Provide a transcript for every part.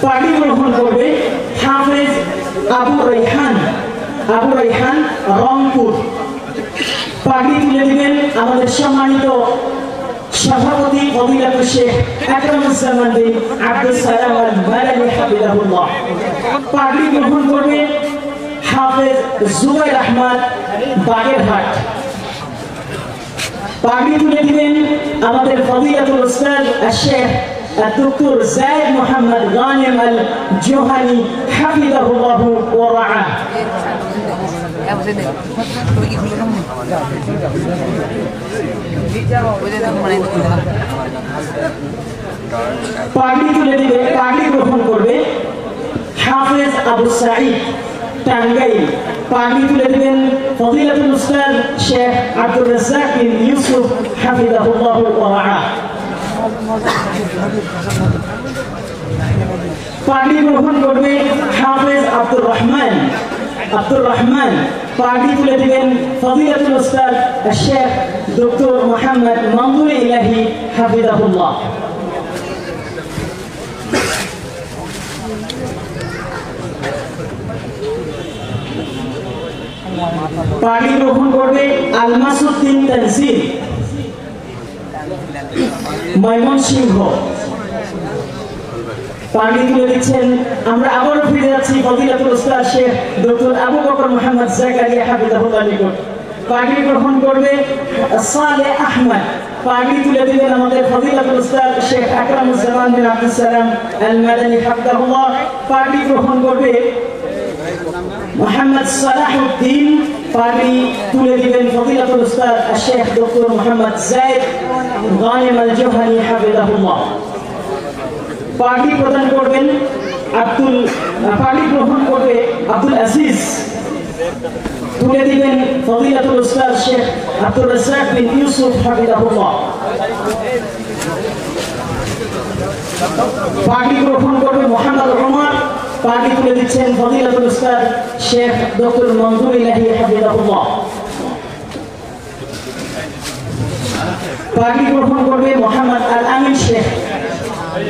পাগড়ি গ্রহণ করবে হাফেজ আবু রাইহান রংপুর। পাগড়ি তুলে দিবেন আমাদের সম্মানিত সভাপতি ফজিলাতুল শেখ আকরামুজ্জামান বিন আব্দুস সালাম আল মাদানী হাফিজাহুল্লাহ। পাগড়ি গ্রহণ করবে হাফেজ জুবাইর আহমদ বাগেরহাট। পাগড়ি তুলে দিবেন আমাদের ফজিলাতুল উস্তাদ শেখ الدكتور زايد محمد غانم الجوهني حفظه الله ورعاه. পাগড়ি তুলে দিবে, পাগড়ি গ্রহণ করবে হাফেজ আবু সাঈদ টাঙ্গাইল। পাগড়ি তুলে দিবেন ফজিলাতুল উস্তাদ শেখ আব্দুর রাজ্জাক বিন ইউসুফ হাফিজাহুল্লাহ ওয়া রাআহ। পাগড়ি গ্রহণ করবে হাফেজ আব্দুর রহমান। পাগড়ি তুলে দিবেন ফজিলাতুল উস্তাদ শেখ ডক্টর মোহাম্মদ মনজুর ইলাহি হাফিজাহুল্লাহ। পাগড়ি গ্রহণ করবে আলমাসউদ্দিন তানজিল ময়মনসিংহ। পাগড়ি তুলে দিচ্ছেন, আমরা আবারও ফিরে যাচ্ছি ফজিলাতুল উস্তাদ শেখ ডক্টর আবু বকর মোহাম্মদ জাকারিয়া হাফিজাহুল্লাহ নিকট। পাগড়ি গ্রহণ করবে সালেহ আহমদ। পাগড়ি তুলে দিবেন আমাদের ফজিলাতুল উস্তাদ শেখ আকরামুজ্জামান বিন আব্দুস সালাম আল মাদানী হাফিজাহুল্লাহ। পাগড়ি গ্রহণ করবে মোহাম্মদ সালাহুদ্দিন। পাগড়ি তুলে দিবেন ফজিলাতুল উস্তাদ শেখ ডক্টর মোহাম্মদ যায়েদ গানিম আল জোহানি হাফিজাহুল্লাহ। পাগড়ি প্রদান করবেন পাগড়ি গ্রহণ করবে আব্দুল আজিজ। তুলে দিবেন ফজিলাতুল উস্তাদ শেখ আব্দুর রাজ্জাক বিন ইউসুফ হাফিজাহুল্লাহ। পাগড়ি গ্রহণ করবে মোহাম্মদ ওমর। পাগড়ি তুলে দিচ্ছেন ফজিলাতুল উস্তাদ শেখ ডক্টর মনজুর ইলাহি হাফিজাহুল্লাহ। পাগড়ি গ্রহণ করবে মোহাম্মদ আল আমিন শেখ।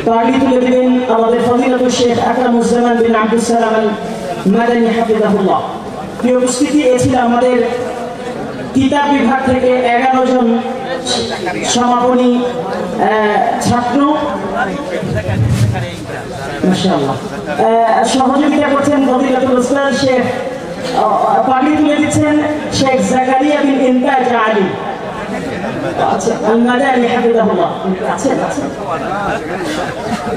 পাগড়ি তুলে দিবেন আমাদের ফজিলাতুল শেখ আকরামুজ্জামান বিন আব্দুস সালাম আল মাদানী হাফিজাহুল্লাহ। প্রিয় উপস্থিতি, এ ছিল আমাদের কিতাব বিভাগ থেকে 11 জন সমাপনী ছাত্র। মাশাআল্লাহ সহযোগিতা করছেন ফজিলাতুল উস্তাদ শেখ। পাগড়ি তুলে দিচ্ছেন শেখ জাকারিয়া বিন ইনতাজ আলী আচ্ছা আল মাদানী হাফিজাহুল্লাহ। আচ্ছা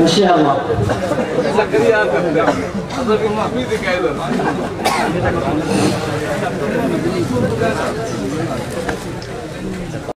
মাশাআল্লাহ জাকারিয়া আদর মাহফিজ কায়দা